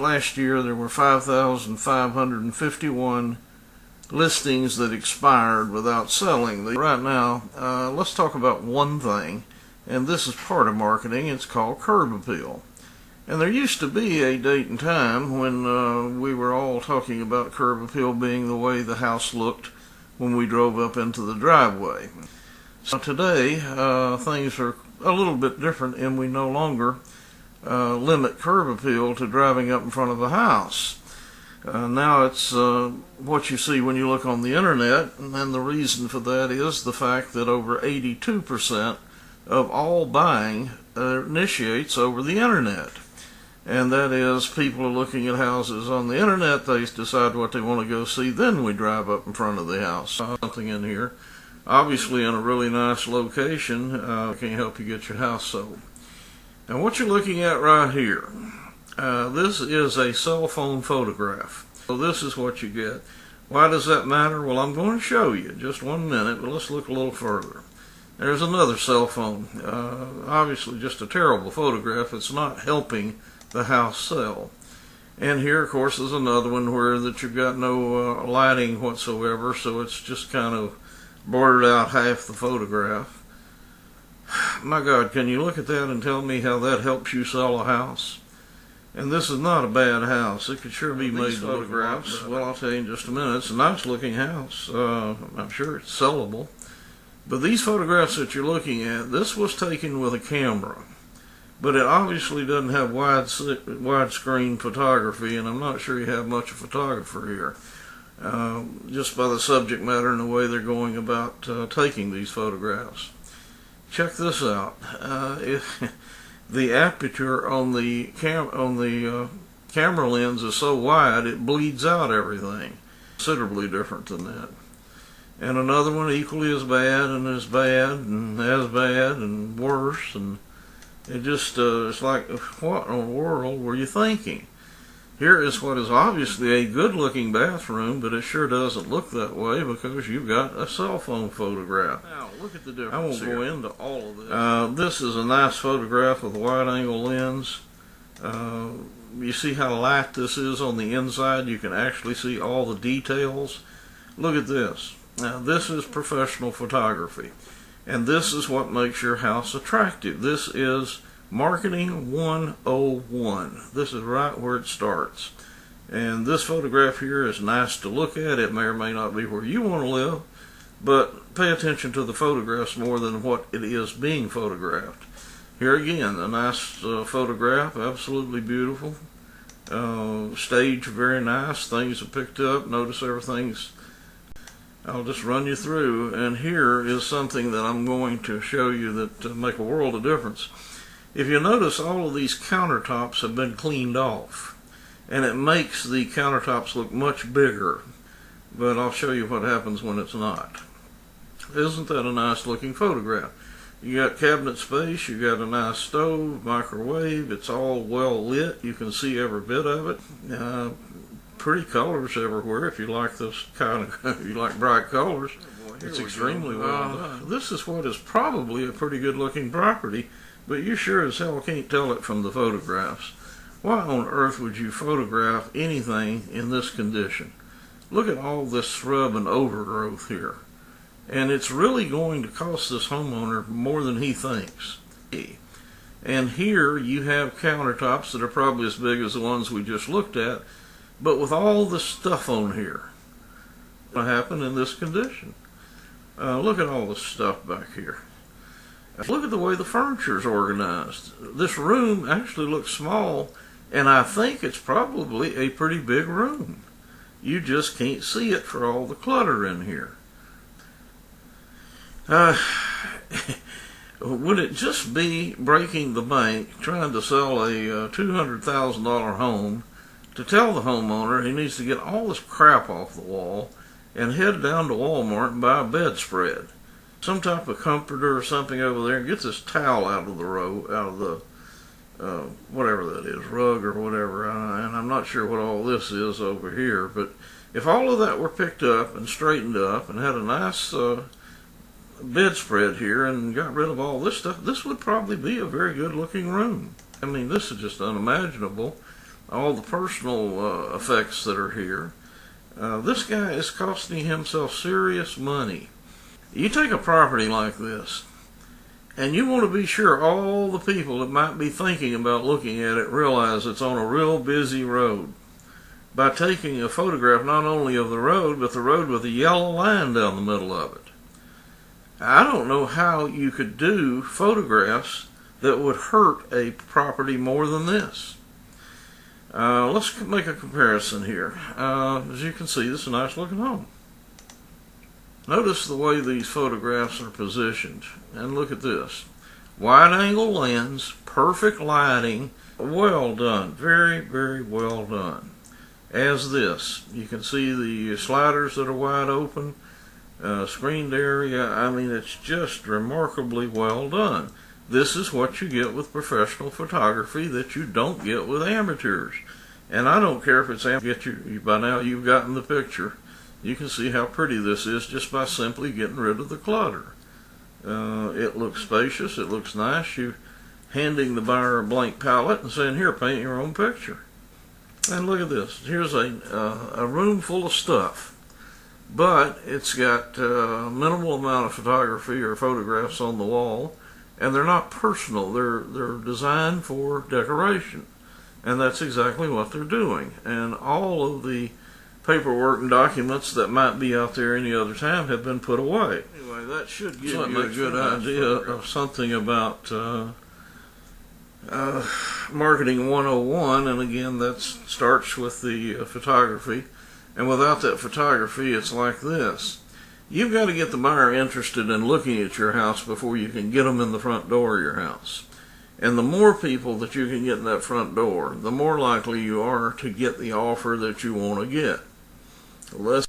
last year there were 5,551 listings that expired without selling. Right now, let's talk about one thing, and this is part of marketing. It's called curb appeal. And there used to be a date and time when we were all talking about curb appeal being the way the house looked when we drove up into the driveway. So today, things are a little bit different, and we no longer limit curb appeal to driving up in front of the house. Now it's what you see when you look on the internet, and the reason for that is the fact that over 82% of all buying initiates over the internet. And that is, people are looking at houses on the internet, they decide what they want to go see, then we drive up in front of the house. Something in here, obviously in a really nice location, can help you get your house sold. Now what you're looking at right here, this is a cell phone photograph. So this is what you get. Why does that matter? Well, I'm going to show you in just 1 minute, but let's look a little further. There's another cell phone. Obviously just a terrible photograph. It's not helping the house sell. And here, of course, is another one where that you've got no lighting whatsoever, so it's just kind of blurred out half the photograph. My God, can you look at that and tell me how that helps you sell a house? And this is not a bad house. It could sure be made photographs. Well, I'll tell you in just a minute. It's a nice looking house. I'm sure it's sellable. But these photographs that you're looking at, this was taken with a camera. But it obviously doesn't have widescreen photography, and I'm not sure you have much of a photographer here. Just by the subject matter and the way they're going about taking these photographs. Check this out. The aperture on the camera lens is so wide it bleeds out everything. Considerably different than that. And another one equally as bad and as bad and as bad and worse, and it just it's like, what in the world were you thinking? Here is what is obviously a good looking bathroom, but it sure doesn't look that way because you've got a cell phone photograph. Now look at the difference. I won't go into all of this. This is a nice photograph with a wide angle lens. You see how light this is on the inside? You can actually see all the details. Look at this. Now this is professional photography, and this is what makes your house attractive. This is Marketing 101. This is right where it starts. And this photograph here is nice to look at. It may or may not be where you want to live, but pay attention to the photographs more than what it is being photographed. Here again, a nice photograph, absolutely beautiful. Stage very nice. Things are picked up. Notice everything's, I'll just run you through. And here is something that I'm going to show you that make a world of difference. If you notice, all of these countertops have been cleaned off, and it makes the countertops look much bigger, but I'll show you what happens when it's not. Isn't that a nice looking photograph? You got cabinet space, you got a nice stove, microwave, it's all well lit, you can see every bit of it. Pretty colors everywhere if you like this kind of, if you like bright colors. It's extremely well done. This is what is probably a pretty good looking property, but you sure as hell can't tell it from the photographs. Why on earth would you photograph anything in this condition? Look at all this shrub and overgrowth here. And it's really going to cost this homeowner more than he thinks. And here you have countertops that are probably as big as the ones we just looked at, but with all the stuff on here. What happened in this condition? Look at all the stuff back here. Look at the way the furniture is organized. This room actually looks small, and I think it's probably a pretty big room. You just can't see it for all the clutter in here. Would it just be breaking the bank trying to sell a $200,000 home to tell the homeowner he needs to get all this crap off the wall and head down to Walmart and buy a bedspread? Some type of comforter or something over there, and get this towel out of the whatever that is, rug or whatever, and I'm not sure what all this is over here, but if all of that were picked up and straightened up and had a nice bedspread here and got rid of all this stuff, this would probably be a very good looking room. I mean, this is just unimaginable. all the personal effects that are here. This guy is costing himself serious money. You take a property like this, and you want to be sure all the people that might be thinking about looking at it realize it's on a real busy road by taking a photograph not only of the road, but the road with a yellow line down the middle of it. I don't know how you could do photographs that would hurt a property more than this. Let's make a comparison here. As you can see, this is a nice looking home. Notice the way these photographs are positioned, and look at this. Wide angle lens, perfect lighting, well done, very, very well done. As this, you can see the sliders that are wide open, screened area. I mean, it's just remarkably well done. This is what you get with professional photography that you don't get with amateurs. And I don't care if it's amateur. By now you've gotten the picture. You can see how pretty this is just by simply getting rid of the clutter. It looks spacious, it looks nice. You're handing the buyer a blank palette and saying, here, paint your own picture. And look at this. Here's a room full of stuff. But it's got a minimal amount of photography or photographs on the wall, and they're not personal. They're designed for decoration. And that's exactly what they're doing. And all of the paperwork and documents that might be out there any other time have been put away. Anyway, that should give you a good idea of something about Marketing 101, and again, that starts with the photography. And without that photography, it's like this. You've got to get the buyer interested in looking at your house before you can get them in the front door of your house. And the more people that you can get in that front door, the more likely you are to get the offer that you want to get. The less